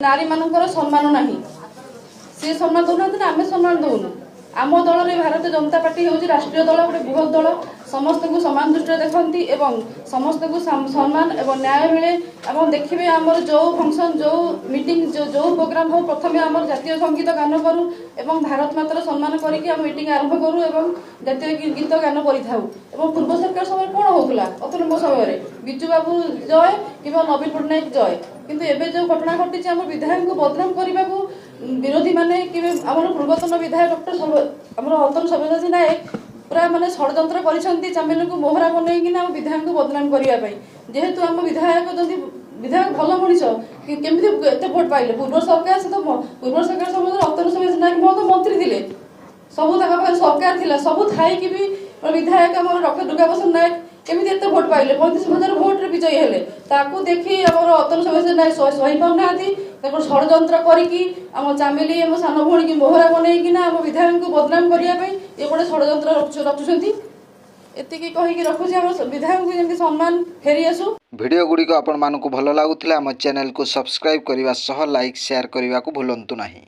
नारी मानकर सम्मान नहीं सी सम्मान दौना आम सम्मान दौनु आम दल रे भारतीय जनता पार्टी हूँ राष्ट्रीय दल गोटे बृहत दल समस्त को समान दृष्टि देखती एवं समस्त को सम्मान एवं न्याय मिले और देखिए आमर जो फंक्शन जो मीटिंग जो प्रोग्राम हो प्रथम आम जातीय संगीत गान करूँ एवं भारत मातर सम्मान करके मीटिंग आरंभ करूँ एवं जातीय गीत गान करूँ पूर्व सरकार समय कौन होता अतुल समय बिजू बाबू जय कि नवीन पट्टनायक जय किंतु एबे जो घटना घटी आम विधायक को बदनाम करने को विरोधी माने कि आम पूर्वतन विधायक डॉक्टर आम अतुल सबेन्द्र नायक पूरा माने षड्यंत्र करिसेंती चामिल को मोहरा बनईकि आम विधायक को बदनाम करने जेहेतु आम विधायक जदि विधायक भल मनीष केमी एत भोट पाइले पूर्व सरकार से तो पूर्व सरकार समय अतुल सबेन्द्र नायक बहुत मंत्री थे सबू सरकार थिला सबू थाई कि भी विधायक आम डॉक्टर दुर्गाप्रसाद नायक केमी एत भोट पाइले 35,000 भोट विजयी हेले ताकू देखी आम अतुल सबेन्द्र नायक सही पाना षड्यंत्र करी आम चामिली आम सान भौणी की मोहरा बनईकिना आम विधायक को बदनाम करने ये गोटे षड्यंत्र रचुंट एतिकी कहीकि रखुଛି आम विधायक को जमी सम्मान फेरी आसू। भिडियो गुड़िक आपण मानक भल लगुला आम चैनल को सब्सक्राइब करने लाइक शेयर करने को भूलु नहीं।